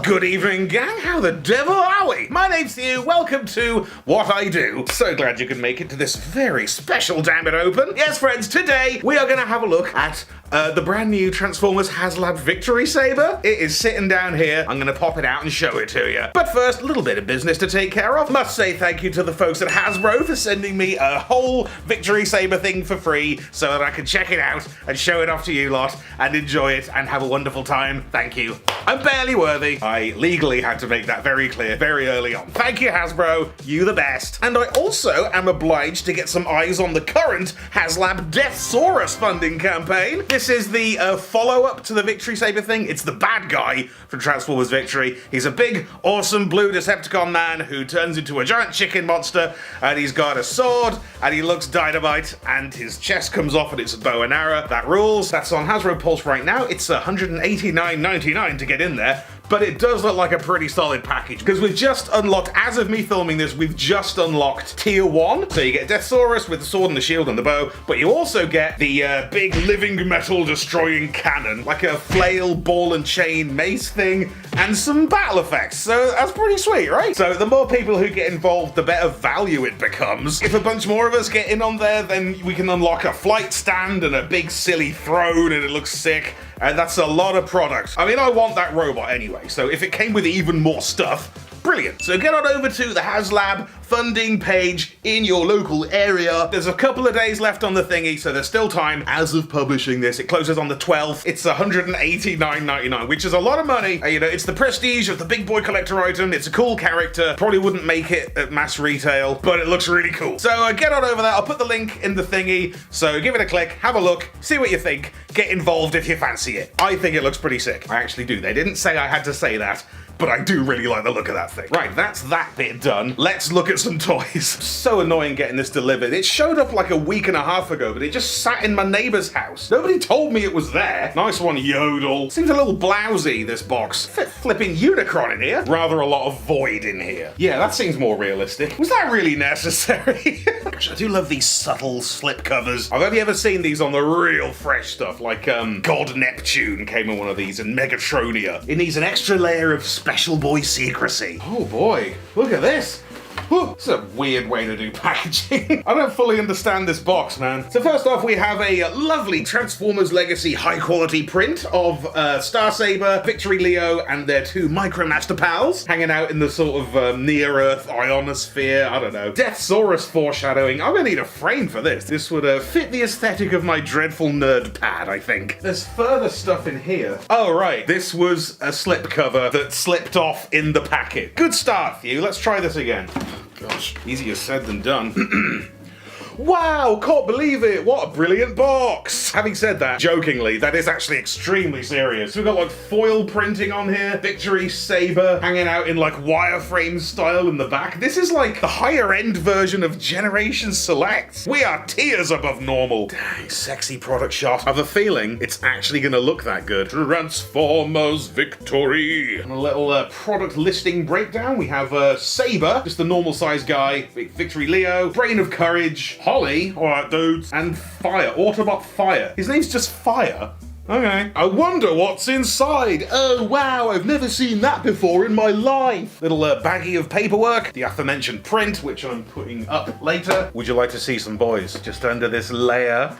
Well, good evening, gang. How the devil are we? My name's Hugh. Welcome to What I Do. So glad you could make it to this very special Dammit Open. Yes, friends, today we are going to have a look at the brand new Transformers Haslab Victory Saber. It is sitting down here. I'm going to pop it out and show it to you. But first, a little bit of business to take care of. Must say thank you to the folks at Hasbro for sending me a whole Victory Saber thing for free so that I can check it out and show it off to you lot and enjoy it and have a wonderful time. Thank you. I'm barely worthy. I legally had to make that very clear very early on. Thank you, Hasbro. You the best. And I also am obliged to get some eyes on the current Haslab Deathsaurus funding campaign. This is the follow-up to the Victory Saber thing. It's the bad guy from Transformers Victory. He's a big, awesome blue Decepticon man who turns into a giant chicken monster, and he's got a sword, and he looks dynamite, and his chest comes off, and it's a bow and arrow. That rules. That's on Hasbro Pulse right now. It's $189.99 to get in there. But it does look like a pretty solid package, because we've just unlocked, as of me filming this, we've just unlocked Tier 1. So you get Deathsaurus with the sword and the shield and the bow, but you also get the big living metal destroying cannon, like a flail, ball and chain mace thing, and some battle effects. So that's pretty sweet, right? So the more people who get involved, the better value it becomes. If a bunch more of us get in on there, then we can unlock a flight stand and a big silly throne, and it looks sick. And that's a lot of product. I mean, I want that robot anyway, so if it came with even more stuff, brilliant. So get on over to the Haslab funding page in your local area. There's a couple of days left on the thingy, so there's still time. As of publishing this, it closes on the 12th. It's $189.99, which is a lot of money. You know, it's the prestige of the big boy collector item. It's a cool character. Probably wouldn't make it at mass retail, but it looks really cool. So get on over there. I'll put the link in the thingy. So give it a click, have a look, see what you think. Get involved if you fancy it. I think it looks pretty sick. I actually do. They didn't say I had to say that, but I do really like the look of that thing. Right, that's that bit done. Let's look at some toys. So annoying getting this delivered. It showed up like a week and a half ago, but it just sat in my neighbor's house. Nobody told me it was there. Nice one, Yodel. Seems a little blousy, this box. Flipping Unicron in here. Rather a lot of void in here. Yeah, that seems more realistic. Was that really necessary? Gosh, I do love these subtle slip covers. I've only ever seen these on the real fresh stuff, like God Neptune came in one of these, and Megatronia. It needs an extra layer of special boy secrecy. Oh boy, look at this. Whew, it's a weird way to do packaging. I don't fully understand this box, man. So first off, we have a lovely Transformers Legacy high-quality print of Star Saber, Victory Leo, and their two Micromaster pals hanging out in the sort of near-Earth ionosphere. I don't know. Deathsaurus foreshadowing. I'm gonna need a frame for this. This would fit the aesthetic of my dreadful nerd pad, I think. There's further stuff in here. Oh, right. This was a slip cover that slipped off in the packet. Good start, Hugh. Let's try this again. Gosh, easier said than done. Wow, can't believe it. What a brilliant box. Having said that, jokingly, that is actually extremely serious. We've got like foil printing on here, Victory Saber hanging out in like wireframe style in the back. This is like the higher end version of Generation Select. We are tiers above normal. Dang, sexy product shot. I have a feeling it's actually gonna look that good. Transformers Victory. And a little product listing breakdown. We have Saber, just the normal size guy, Victory Leo, Brain of Courage, Holly, alright dudes, and Fire, Autobot Fire. His name's just Fire. Okay. I wonder what's inside. Oh wow, I've never seen that before in my life. Little baggie of paperwork, the aforementioned print, which I'm putting up later. Would you like to see some boys? Just under this layer,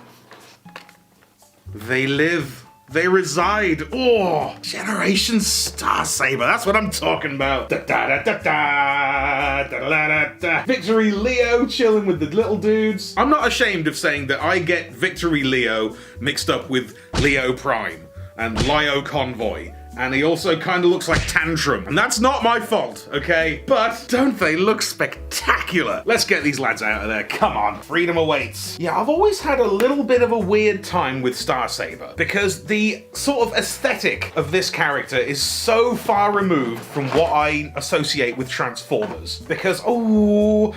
they live. They reside. Oh, Generation Star Saber. That's what I'm talking about. Da da da da da da da da da. Victory Leo chilling with the little dudes. I'm not ashamed of saying that I get Victory Leo mixed up with Leo Prime and Lio Convoy. And he also kind of looks like Tantrum. And that's not my fault, okay? But don't they look spectacular? Let's get these lads out of there. Come on, freedom awaits. Yeah, I've always had a little bit of a weird time with Star Saber because the sort of aesthetic of this character is so far removed from what I associate with Transformers. Because, oh,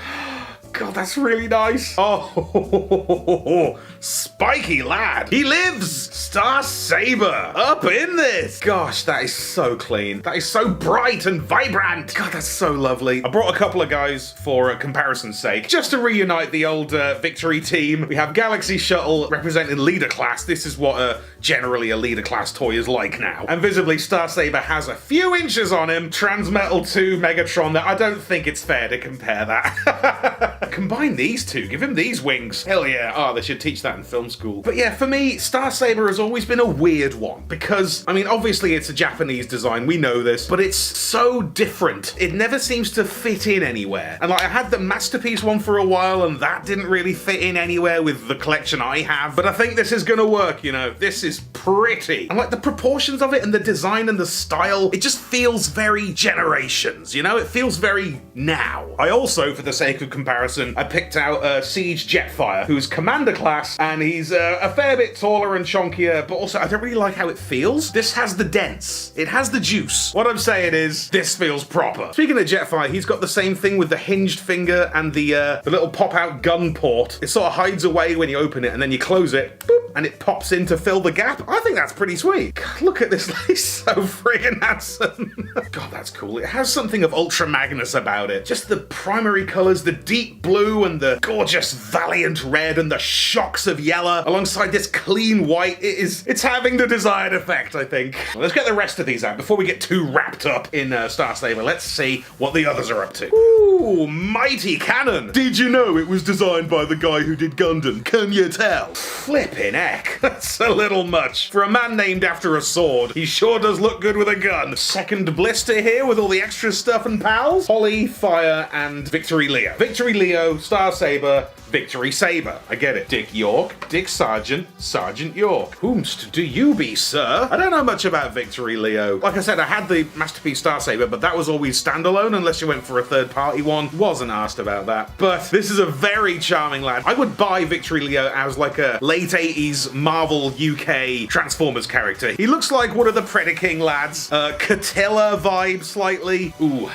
God, that's really nice. Oh, spiky lad. He lives. Star Saber up in this. Gosh, that is so clean. That is so bright and vibrant. God, that's so lovely. I brought a couple of guys for comparison's sake, just to reunite the old Victory team. We have Galaxy Shuttle representing leader class. This is what generally a leader class toy is like now. And visibly, Star Saber has a few inches on him. Transmetal 2 Megatron, that I don't think it's fair to compare that. Combine these two, give him these wings. Hell yeah. Oh, they should teach that in film school. But yeah, for me, Star Saber has always been a weird one because, I mean, obviously it's a Japanese design, we know this, but it's so different. It never seems to fit in anywhere. And like, I had the Masterpiece one for a while and that didn't really fit in anywhere with the collection I have, but I think this is gonna work, you know. This is pretty. And like the proportions of it and the design and the style, it just feels very Generations, you know? It feels very now. I also, for the sake of comparison, I picked out Siege Jetfire, who's Commander class, and he's a fair bit taller and chunkier, but also I don't really like how it feels. This has the dents. It has the juice. What I'm saying is, this feels proper. Speaking of Jetfire, he's got the same thing with the hinged finger and the little pop-out gun port. It sort of hides away when you open it, and then you close it, boop, and it pops in to fill the gap. I think that's pretty sweet. God, look at this, he's so friggin' handsome. God, that's cool. It has something of Ultra Magnus about it. Just the primary colors, the deep blue and the gorgeous Valiant red and the shocks of yellow alongside this clean white. It's having the desired effect, I think. Well, let's get the rest of these out before we get too wrapped up in Star Saber. Let's see what the others are up to. Ooh, mighty cannon. Did you know it was designed by the guy who did Gundam? Can you tell? Flippin' heck. That's a little much. For a man named after a sword, he sure does look good with a gun. Second blister here with all the extra stuff and pals. Holly, Fire, and Victory Leo. Victory Leo, Star Saber, Victory Saber. I get it. Dick York, Dick Sargent, Sergeant York. Whomst do you be, sir? I don't know much about Victory Leo. Like I said, I had the Masterpiece Star Saber, but that was always standalone unless you went for a third-party one. Wasn't asked about that. But this is a very charming lad. I would buy Victory Leo as like a late 80s Marvel UK Transformers character. He looks like one of the Predaking lads. Catilla vibe slightly. Ooh.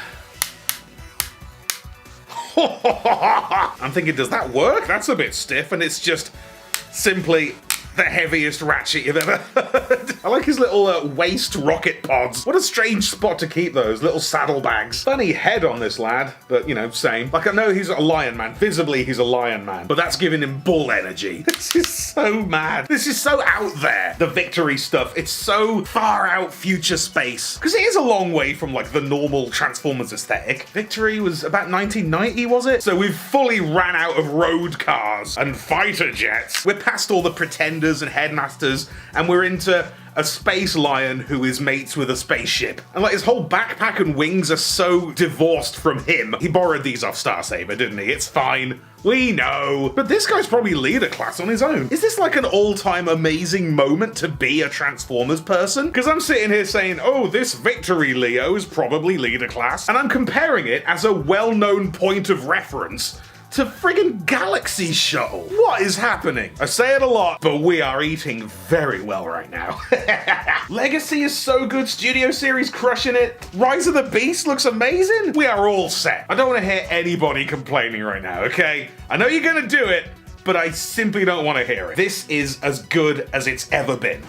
I'm thinking, does that work? That's a bit stiff, and it's just simply the heaviest ratchet you've ever heard. I like his little waist rocket pods. What a strange spot to keep those, little saddlebags. Funny head on this lad, but you know, same. Like, I know he's a lion man. Visibly, he's a lion man, but that's giving him bull energy. This is so mad. This is so out there, the Victory stuff. It's so far out future space. Because it is a long way from like the normal Transformers aesthetic. Victory was about 1990, was it? So we've fully ran out of road cars and fighter jets. We're past all the pretenders and headmasters, and we're into a space lion who is mates with a spaceship. And like his whole backpack and wings are so divorced from him. He borrowed these off Star Saber, didn't he? It's fine. We know. But this guy's probably leader class on his own. Is this like an all-time amazing moment to be a Transformers person? Because I'm sitting here saying, oh, this Victory Leo is probably leader class, and I'm comparing it as a well-known point of reference to friggin' Galaxy Shuttle. What is happening? I say it a lot, but we are eating very well right now. Legacy is so good. Studio Series crushing it. Rise of the Beast looks amazing. We are all set. I don't want to hear anybody complaining right now, okay? I know you're gonna do it, but I simply don't want to hear it. This is as good as it's ever been.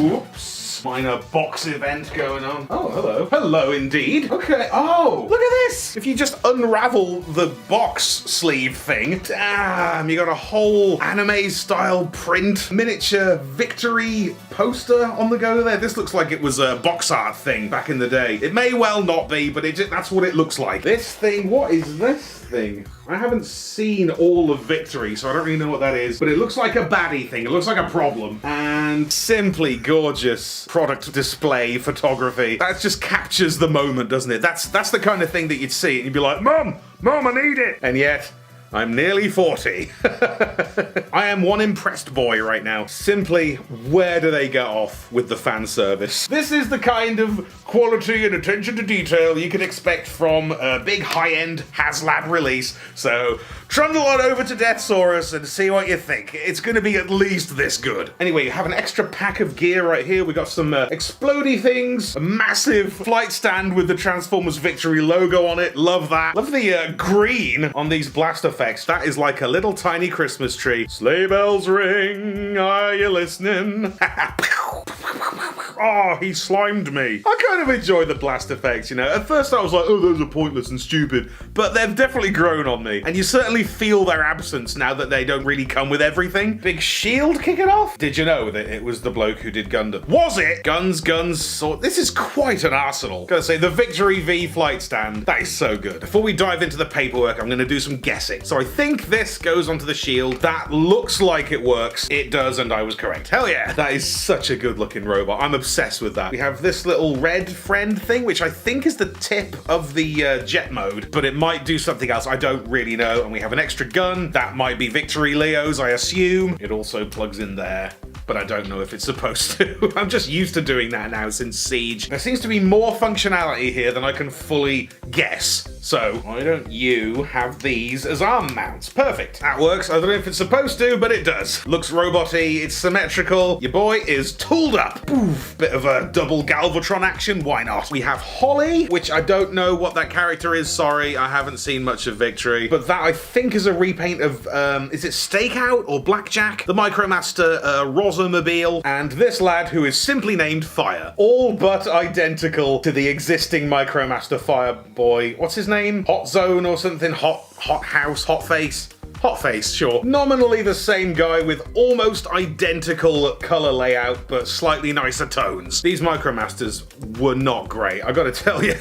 Oops. Minor box event going on. Oh, hello. Hello indeed. Okay. Oh, look at this. If you just unravel the box sleeve thing, damn, you got a whole anime style print miniature Victory poster on the go there. This looks like it was a box art thing back in the day. It may well not be, but that's what it looks like. This thing, what is this thing? I haven't seen all of Victory, so I don't really know what that is, but it looks like a baddie thing. It looks like a problem. And simply gorgeous product display photography. That just captures the moment, doesn't it? That's the kind of thing that you'd see and you'd be like, Mom, I need it. And yet, I'm nearly 40. I am one impressed boy right now. Simply, where do they get off with the fan service? This is the kind of quality and attention to detail you can expect from a big high-end Haslab release. So, trundle on over to Deathsaurus and see what you think. It's going to be at least this good. Anyway, you have an extra pack of gear right here. We got some explodey things, a massive flight stand with the Transformers Victory logo on it. Love that. Love the green on these blaster faces. effects. That is like a little tiny Christmas tree. Sleigh bells ring, are you listening? Oh, he slimed me. I kind of enjoy the blast effects, you know. At first I was like, oh, those are pointless and stupid. But they've definitely grown on me. And you certainly feel their absence now that they don't really come with everything. Big shield kicking off. Did you know that it was the bloke who did Gundam? Was it? Guns, sword. This is quite an arsenal. Gotta say, the Victory V flight stand, that is so good. Before we dive into the paperwork, I'm gonna do some guessing. So I think this goes onto the shield. That looks like it works. It does, and I was correct. Hell yeah. That is such a good looking robot. I'm obsessed with that. We have this little red friend thing, which I think is the tip of the jet mode, but it might do something else. I don't really know. And we have an extra gun. That might be Victory Leo's, I assume. It also plugs in there, but I don't know if it's supposed to. I'm just used to doing that now since Siege. There seems to be more functionality here than I can fully guess. So why don't you have these as arm mounts? Perfect. That works. I don't know if it's supposed to, but it does. Looks robot-y. It's symmetrical. Your boy is tooled up. Oof. Bit of a double Galvatron action. Why not? We have Holly, which I don't know what that character is. Sorry, I haven't seen much of Victory. But that I think is a repaint of, is it Stakeout or Blackjack? The Micromaster Rosamobile. And this lad who is simply named Fire. All but identical to the existing Micromaster Fire boy. What's his name? Hot Zone or something? Hot House? Hot Face? Hot Face, sure. Nominally the same guy with almost identical color layout, but slightly nicer tones. These Micromasters were not great, I gotta tell you.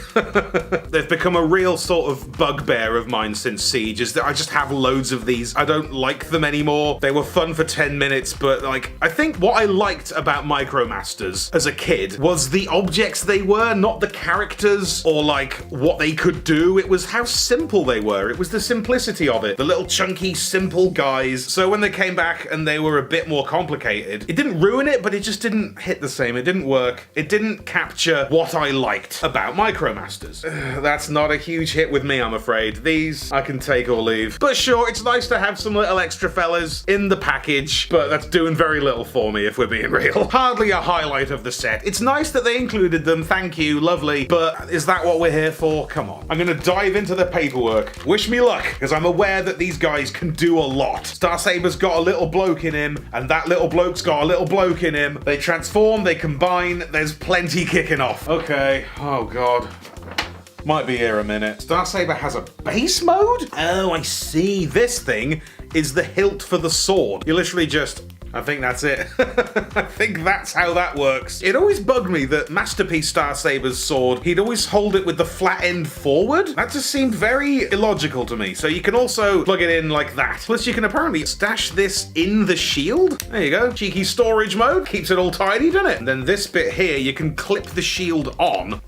They've become a real sort of bugbear of mine since Siege, is that I just have loads of these. I don't like them anymore. They were fun for 10 minutes, but like, I think what I liked about Micromasters as a kid was the objects they were, not the characters or like what they could do. It was how simple they were. It was the simplicity of it. The little chunky simple guys. So when they came back and they were a bit more complicated, it didn't ruin it, but it just didn't hit the same. It didn't work. It didn't capture what I liked about Micromasters. That's not a huge hit with me, I'm afraid. These I can take or leave. But sure, it's nice to have some little extra fellas in the package, but that's doing very little for me if we're being real. Hardly a highlight of the set. It's nice that they included them, thank you, lovely, but is that what we're here for? Come on. I'm gonna dive into the paperwork. Wish me luck, because I'm aware that these guys can do a lot. Star Saber's got a little bloke in him, and that little bloke's got a little bloke in him. They transform, they combine, there's plenty kicking off. Okay, oh god. Might be here a minute. Star Saber has a base mode? Oh, I see. This thing is the hilt for the sword. You literally just... I think that's it. I think that's how that works. It always bugged me that Masterpiece Star Saber's sword, he'd always hold it with the flat end forward. That just seemed very illogical to me. So you can also plug it in like that. Plus you can apparently stash this in the shield. There you go. Cheeky storage mode. Keeps it all tidy, doesn't it? And then this bit here, you can clip the shield on.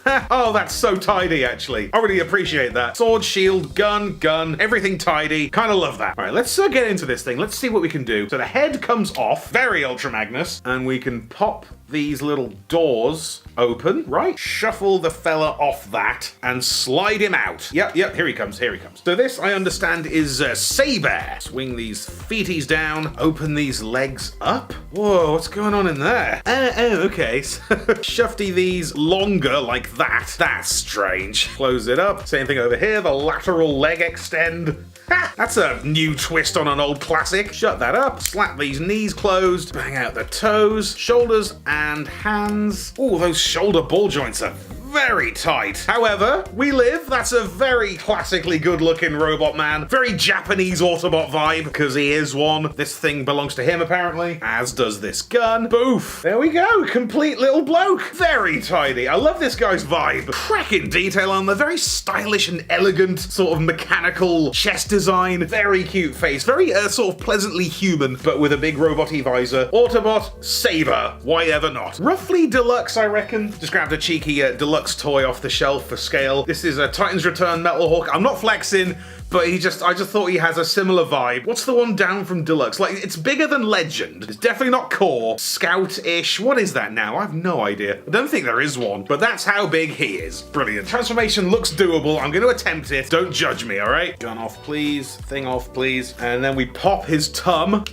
Oh, that's so tidy, actually. I really appreciate that. Sword, shield, gun, everything tidy. Kind of love that. All right, let's get into this thing. Let's see what we can do. So the head comes off, very Ultra Magnus, and we can pop these little doors open, right? Shuffle the fella off that and slide him out. Yep, here he comes, So this, I understand, is Saber. Swing these feeties down, open these legs up. Whoa, what's going on in there? Oh, okay. Shufty these longer like that. That's strange. Close it up. Same thing over here, the lateral leg extend. Ha! That's a new twist on an old classic. Shut that up, slap these knees closed, bang out the toes, shoulders and hands. Ooh, those shoulder ball joints are very tight. However, we live. That's a very classically good-looking robot man. Very Japanese Autobot vibe, because he is one. This thing belongs to him, apparently, as does this gun. Boof. There we go. Complete little bloke. Very tidy. I love this guy's vibe. Cracking detail on the very stylish and elegant sort of mechanical chest design. Very cute face. Very sort of pleasantly human, but with a big robot-y visor. Autobot Saber. Why ever not? Roughly deluxe, I reckon. Just grabbed a cheeky deluxe toy off the shelf for scale. This is a Titan's Return Metal Hawk. I'm not flexing, but I just thought he has a similar vibe. What's the one down from Deluxe? Like, it's bigger than Legend. It's definitely not Core. Scout-ish. What is that now? I have no idea. I don't think there is one, but that's how big he is. Brilliant. Transformation looks doable. I'm going to attempt it. Don't judge me, all right? Gun off, please. Thing off, please. And then we pop his tum.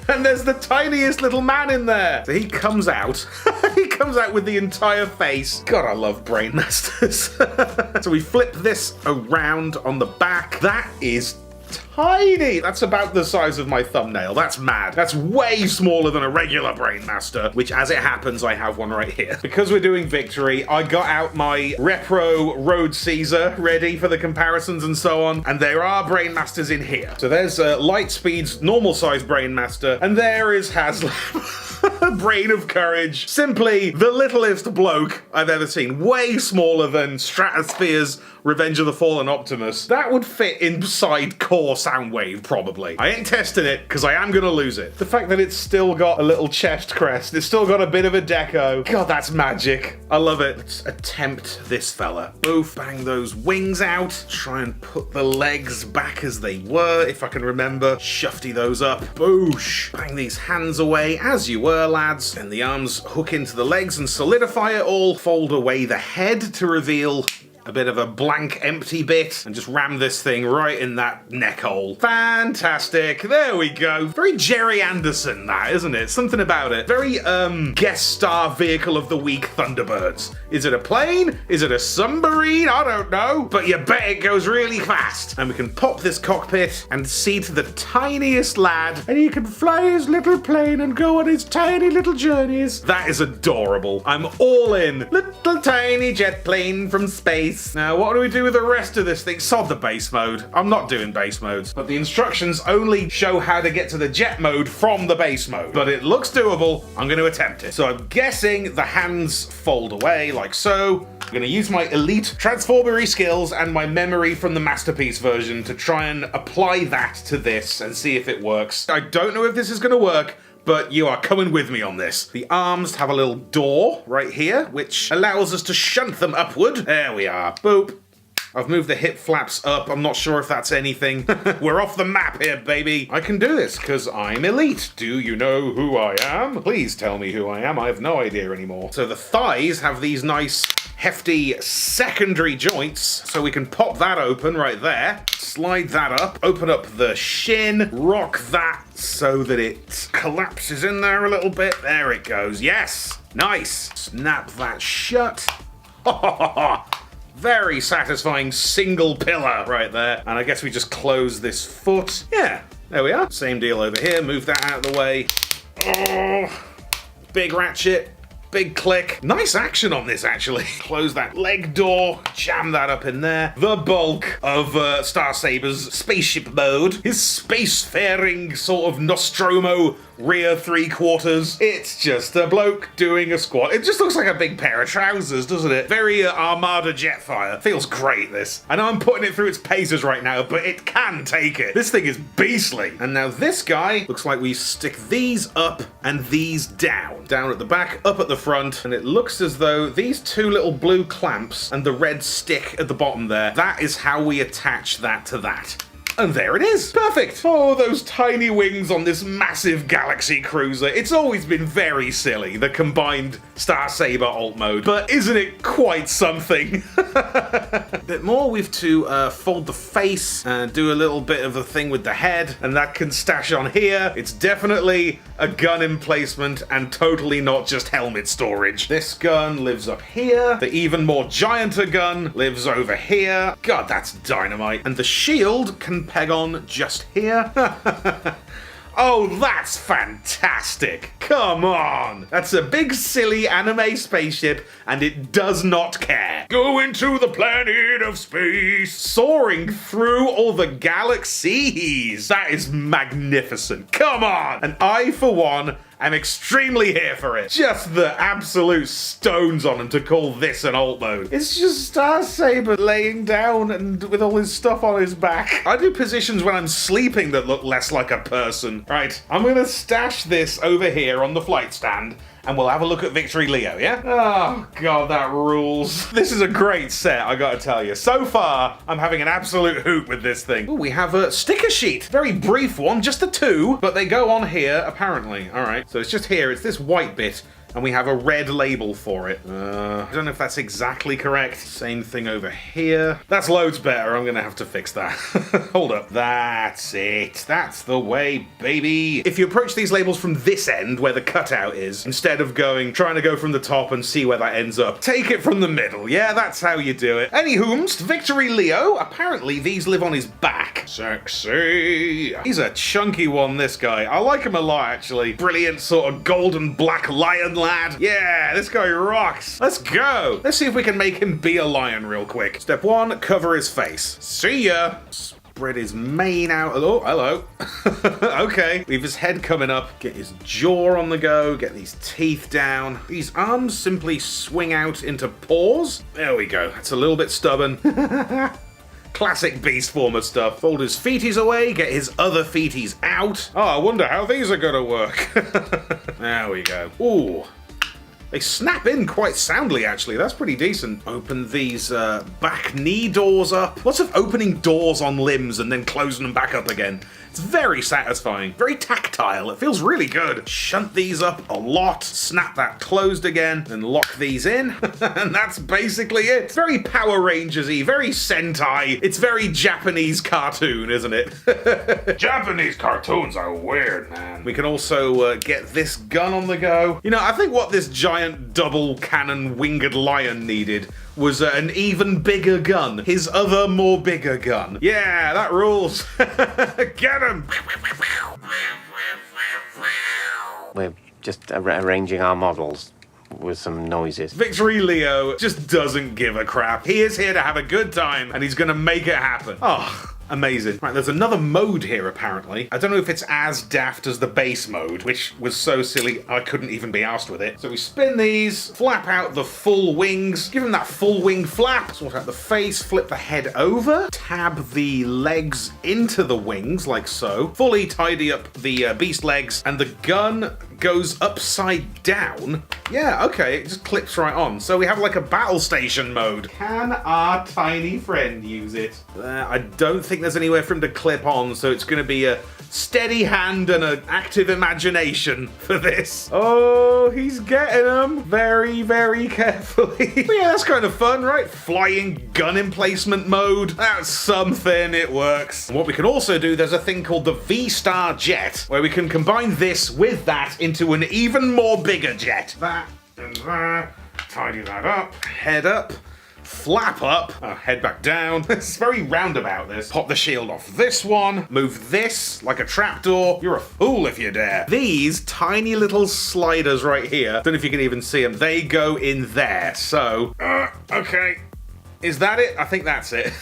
And there's the tiniest little man in there. So he comes out. He comes out with the entire face. God, I love Brainmasters. So we flip this around on the back. That is tiny. That's about the size of my thumbnail. That's mad. That's way smaller than a regular Brainmaster, which as it happens, I have one right here. Because we're doing Victory, I got out my Repro Road Caesar ready for the comparisons and so on, and there are Brainmasters in here. So there's Lightspeed's normal size Brainmaster, and there is Haslab. Brain of Courage. Simply the littlest bloke I've ever seen. Way smaller than Stratosphere's Revenge of the Fallen Optimus. That would fit inside Core Soundwave, probably. I ain't testing it, because I am going to lose it. The fact that it's still got a little chest crest, it's still got a bit of a deco. God, that's magic. I love it. Let's attempt this fella. Oof, bang those wings out. Try and put the legs back as they were, if I can remember. Shufty those up. Boosh. Bang these hands away, as you were, lads. And the arms hook into the legs and solidify it all. Fold away the head to reveal a bit of a blank empty bit and just ram this thing right in that neck hole. Fantastic. There we go. Very Jerry Anderson, that, isn't it? Something about it. Very guest star vehicle of the week Thunderbirds. Is it a plane? Is it a submarine? I don't know. But you bet it goes really fast. And we can pop this cockpit and see to the tiniest lad, and he can fly his little plane and go on his tiny little journeys. That is adorable. I'm all in. Little tiny jet plane from space. Now, what do we do with the rest of this thing? Sod the base mode. I'm not doing base modes, but the instructions only show how to get to the jet mode from the base mode. But it looks doable. I'm going to attempt it. So I'm guessing the hands fold away like so. I'm going to use my elite transformery skills and my memory from the Masterpiece version to try and apply that to this and see if it works. I don't know if this is going to work, but you are coming with me on this. The arms have a little door right here, which allows us to shunt them upward. There we are. Boop. I've moved the hip flaps up. I'm not sure if that's anything. We're off the map here, baby. I can do this because I'm elite. Do you know who I am? Please tell me who I am. I have no idea anymore. So the thighs have these nice hefty secondary joints, so we can pop that open right there, slide that up, open up the shin, rock that so that it collapses in there a little bit. There it goes. Yes. Nice. Snap that shut. Very satisfying single pillar right there. And I guess we just close this foot. Yeah, there we are. Same deal over here. Move that out of the way. Oh, big ratchet. Big click. Nice action on this, actually. Close that leg door, jam that up in there. The bulk of Star Saber's spaceship mode. His spacefaring sort of Nostromo rear three-quarters. It's just a bloke doing a squat. It just looks like a big pair of trousers, doesn't it? Very Armada Jetfire. Feels great, this. I know I'm putting it through its paces right now, but it can take it. This thing is beastly. And now this guy looks like we stick these up and these down. Down at the back, up at the front, and it looks as though these two little blue clamps and the red stick at the bottom there, that is how we attach that to that. And there it is. Perfect. Oh, those tiny wings on this massive Galaxy cruiser. It's always been very silly, the combined Star Saber alt mode. But isn't it quite something? A bit more. We have to fold the face and do a little bit of a thing with the head. And that can stash on here. It's definitely a gun emplacement and totally not just helmet storage. This gun lives up here. The even more gianter gun lives over here. God, that's dynamite. And the shield can peg on just here. Oh, that's fantastic. Come on. That's a big, silly anime spaceship, and it does not care. Go into the planet of space, soaring through all the galaxies. That is magnificent. Come on. And I, for one, I'm extremely here for it. Just the absolute stones on him to call this an alt mode. It's just Star Saber laying down and with all his stuff on his back. I do positions when I'm sleeping that look less like a person. Right, I'm gonna stash this over here on the flight stand and we'll have a look at Victory Leo, yeah? Oh, God, that rules. This is a great set, I gotta tell you. So far, I'm having an absolute hoot with this thing. Ooh, we have a sticker sheet. Very brief one, just the two, but they go on here, apparently. All right, so it's just here. It's this white bit. and we have a red label for it. I don't know if that's exactly correct. Same thing over here. That's loads better. I'm gonna have to fix that. Hold up. That's it. That's the way, baby. If you approach these labels from this end, where the cutout is, instead of trying to go from the top and see where that ends up, take it from the middle. Yeah, that's how you do it. Anywhoomst, Victory Leo. Apparently these live on his back. Sexy. He's a chunky one, this guy. I like him a lot, actually. Brilliant sort of golden black lion lad. Yeah, this guy rocks. Let's go. Let's see if we can make him be a lion real quick. Step 1, cover his face. See ya. Spread his mane out. Oh, hello. Okay. Leave his head coming up. Get his jaw on the go. Get these teeth down. These arms simply swing out into paws. There we go. That's a little bit stubborn. Classic beast former stuff. Fold his feeties away, get his other feeties out. Oh, I wonder how these are gonna work. There we go. Ooh. They snap in quite soundly, actually. That's pretty decent. Open these back knee doors up. Lots of opening doors on limbs and then closing them back up again. It's very satisfying. Very tactile. It feels really good. Shunt these up a lot. Snap that closed again. Then lock these in. And that's basically it. It's very Power Rangers-y. Very Sentai. It's very Japanese cartoon, isn't it? Japanese cartoons are weird, man. We can also get this gun on the go. You know, I think what this giant double cannon winged lion needed was an even bigger gun. His other, more bigger gun. Yeah, that rules. Get him! We're just arranging our models with some noises. Victory Leo just doesn't give a crap. He is here to have a good time, and he's gonna make it happen. Oh. Amazing. Right, there's another mode here, apparently. I don't know if it's as daft as the base mode, which was so silly I couldn't even be arsed with it. So we spin these, flap out the full wings, give him that full wing flap, sort out the face, flip the head over, tab the legs into the wings, like so, fully tidy up the beast legs, and the gun goes upside down. Yeah, okay, it just clips right on. So we have like a battle station mode. Can our tiny friend use it? I don't think there's anywhere for him to clip on, so it's going to be a steady hand and an active imagination for this. Oh, he's getting them very, very carefully. But yeah, that's kind of fun, right? Flying gun emplacement mode. That's something, it works. And what we can also do, there's a thing called the V-Star Jet, where we can combine this with that into an even more bigger jet. That and that. Tidy that up. Head up. Flap up, head back down. It's very roundabout, this. Pop the shield off this one, move this like a trapdoor. You're a fool if you dare. These tiny little sliders right here, don't know if you can even see them, they go in there. So, okay. Is that it? I think that's it.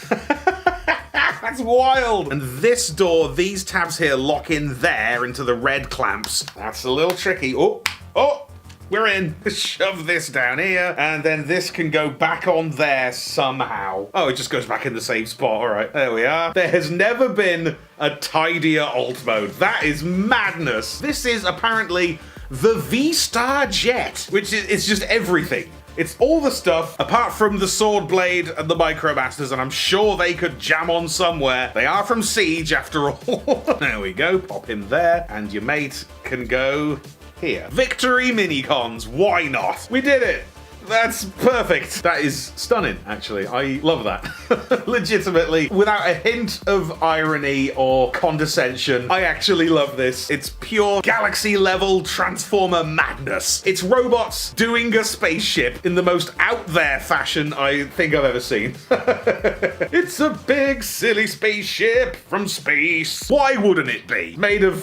That's wild. And this door, these tabs here lock in there into the red clamps. That's a little tricky. Oh, oh. We're in. Shove this down here, and then this can go back on there somehow. Oh, it just goes back in the same spot. All right, there we are. There has never been a tidier alt mode. That is madness. This is apparently the V-Star Jet, which is it's just everything. It's all the stuff, apart from the sword blade and the Micromasters, and I'm sure they could jam on somewhere. They are from Siege, after all. There we go. Pop him there, and your mate can go here. Victory Minicons, why not? We did it! That's perfect. That is stunning, actually. I love that. Legitimately, without a hint of irony or condescension, I actually love this. It's pure galaxy-level Transformer madness. It's robots doing a spaceship in the most out-there fashion I think I've ever seen. It's a big, silly spaceship from space. Why wouldn't it be? Made of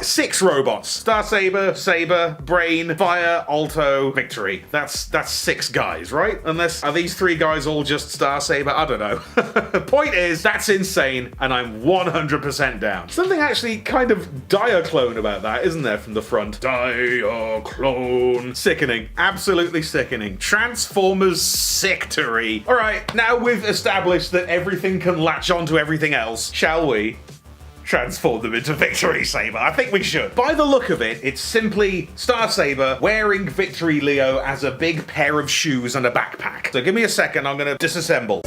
6 robots. Star Saber, Saber, Brain, Fire, Alto, Victory. That's 6 guys, right? Unless, are these 3 guys all just Star Saber? I don't know. Point is, that's insane, and I'm 100% down. Something actually kind of Diaclone about that, isn't there, from the front? Diaclone. Sickening. Absolutely sickening. Transformers Sictory. All right, now we've established that everything can latch onto everything else, shall we transform them into Victory Saber? I think we should. By the look of it, it's simply Star Saber wearing Victory Leo as a big pair of shoes and a backpack. So give me a second, I'm gonna disassemble.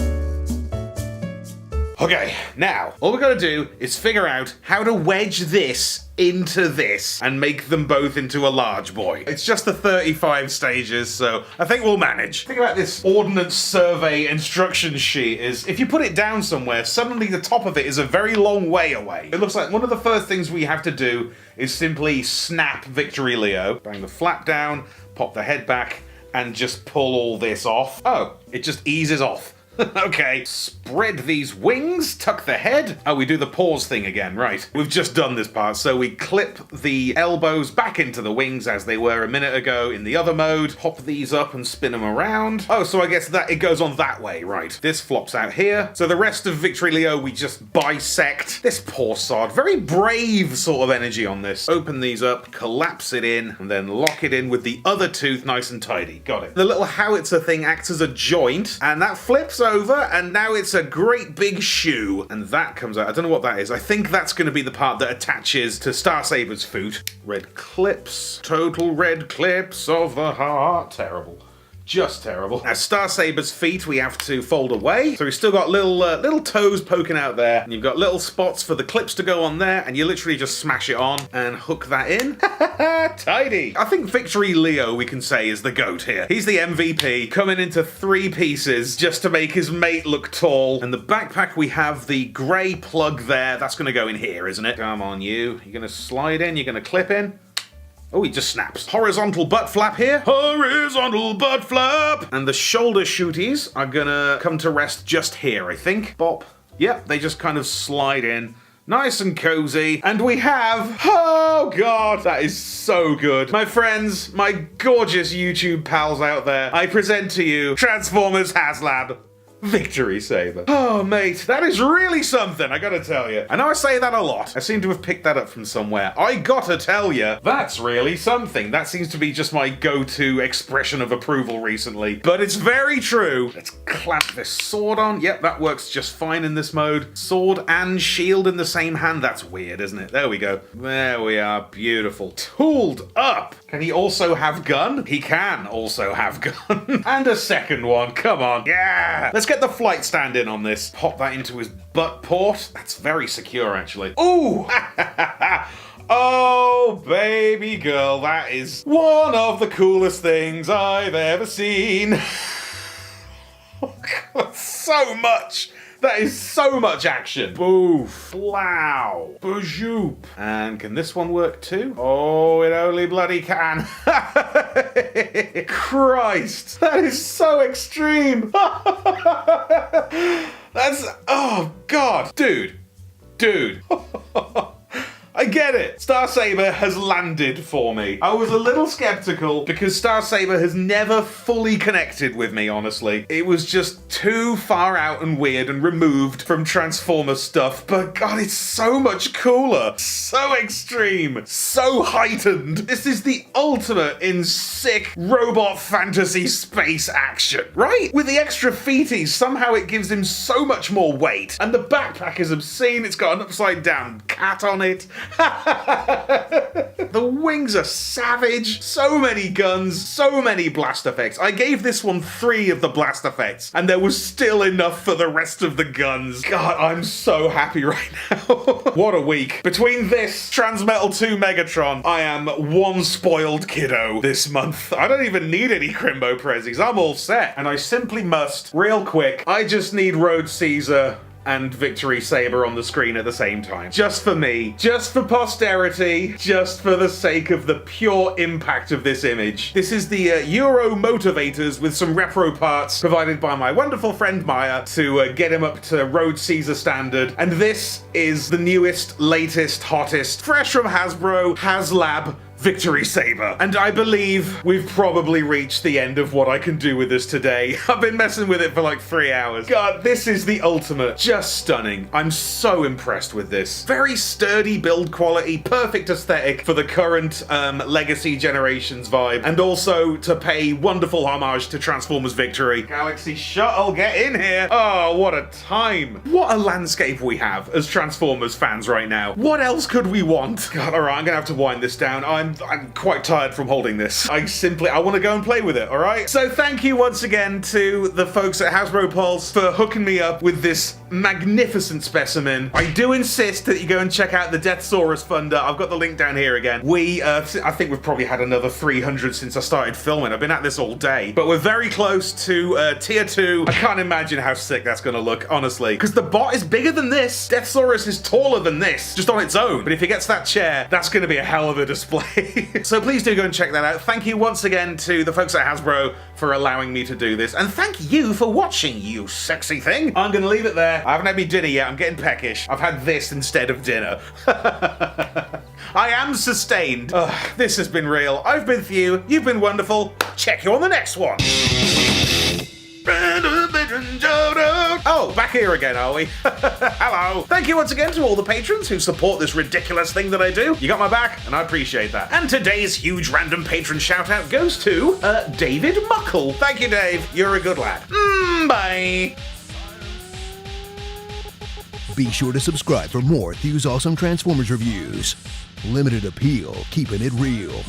Okay, now, all we've got to do is figure out how to wedge this into this and make them both into a large boy. It's just the 35 stages, so I think we'll manage. Think about this ordnance survey instruction sheet is, if you put it down somewhere, suddenly the top of it is a very long way away. It looks like one of the first things we have to do is simply snap Victory Leo. Bang the flap down, pop the head back, and just pull all this off. Oh, it just eases off. Okay, spread these wings, tuck the head. Oh, we do the pause thing again, right. We've just done this part, so we clip the elbows back into the wings as they were a minute ago in the other mode. Pop these up and spin them around. Oh, so I guess that it goes on that way, right. This flops out here. So the rest of Victory Leo, we just bisect. This poor sod, very brave sort of energy on this. Open these up, collapse it in, and then lock it in with the other tooth nice and tidy. Got it. The little howitzer thing acts as a joint, and that flips over, and now it's a great big shoe. And that comes out. I don't know what that is. I think that's going to be the part that attaches to Star Saber's foot. Red clips. Total red clips of the heart. Terrible. Just terrible. Now, Star Saber's feet we have to fold away. So we've still got little toes poking out there. And you've got little spots for the clips to go on there. And you literally just smash it on and hook that in. Tidy. I think Victory Leo, we can say, is the GOAT here. He's the MVP, coming into 3 pieces just to make his mate look tall. And the backpack, we have the grey plug there. That's going to go in here, isn't it? Come on, you. You're going to slide in. You're going to clip in. Oh, he just snaps. Horizontal butt flap here. Horizontal butt flap. And the shoulder shooties are gonna come to rest just here, I think. Bop. Yep, they just kind of slide in. Nice and cozy. And we have... Oh, God. That is so good. My friends, my gorgeous YouTube pals out there, I present to you Transformers Haslab Victory Saber. Oh, mate, that is really something, I gotta tell you. I know I say that a lot. I seem to have picked that up from somewhere. I gotta tell you, that's really something. That seems to be just my go-to expression of approval recently. But it's very true. Let's clamp this sword on. Yep, that works just fine in this mode. Sword and shield in the same hand. That's weird, isn't it? There we go. There we are. Beautiful. Tooled up. Can he also have gun? He can also have gun. And a second one. Come on. Yeah. Let's get the flight stand in on this. Pop that into his butt port. That's very secure, actually. Ooh! Oh, baby girl, that is one of the coolest things I've ever seen. So much. That is so much action. Boof. Blow. Bajoop. And can this one work too? Oh, it only bloody can. Christ. That is so extreme. That's... Oh, God. Dude. I get it. Star Saber has landed for me. I was a little skeptical because Star Saber has never fully connected with me, honestly. It was just too far out and weird and removed from Transformers stuff. But God, it's so much cooler. So extreme. So heightened. This is the ultimate in sick robot fantasy space action, right? With the extra feeties, somehow it gives him so much more weight. And the backpack is obscene. It's got an upside down cat on it. The wings are savage. So many guns, so many blast effects. I gave this one 3 of the blast effects, and there was still enough for the rest of the guns. God, I'm so happy right now. What a week. Between this, Transmetal 2 Megatron, I am one spoiled kiddo this month. I don't even need any Crimbo Prezzies. I'm all set. And I simply must, real quick, I just need Road Caesar and Victory Saber on the screen at the same time. Just for me, just for posterity, just for the sake of the pure impact of this image. This is the Euro Motivators with some repro parts provided by my wonderful friend Maya to get him up to Road Caesar standard. And this is the newest, latest, hottest, fresh from Hasbro, Haslab Victory Saber. And I believe we've probably reached the end of what I can do with this today. I've been messing with it for like 3 hours. God, this is the ultimate. Just stunning. I'm so impressed with this. Very sturdy build quality, perfect aesthetic for the current Legacy Generations vibe, and also to pay wonderful homage to Transformers Victory. Galaxy Shuttle, get in here. Oh, what a time. What a landscape we have as Transformers fans right now. What else could we want? God, all right, I'm gonna have to wind this down. I'm quite tired from holding this. I want to go and play with it, alright? So thank you once again to the folks at Hasbro Pulse for hooking me up with this magnificent specimen. I do insist that you go and check out the Deathsaurus funder. I've got the link down here again. I think we've probably had another 300 since I started filming. I've been at this all day, but we're very close to tier 2. I can't imagine how sick that's gonna look, honestly, because the bot is bigger than this. Deathsaurus is taller than this, just on its own. But if he gets that chair, that's gonna be a hell of a display. So please do go and check that out. Thank you once again to the folks at Hasbro for allowing me to do this, and thank you for watching, you sexy thing. I'm gonna leave it there. I haven't had me dinner yet. I'm getting peckish. I've had this instead of dinner. I am sustained. This has been real. I've been Thew. You've been wonderful. Check you on the next one. Oh, back here again, are we? Hello. Thank you once again to all the patrons who support this ridiculous thing that I do. You got my back, and I appreciate that. And today's huge random patron shout-out goes to David Muckle. Thank you, Dave. You're a good lad. Bye. Be sure to subscribe for more Thew's Awesome Transformers reviews. Limited appeal, keeping it real.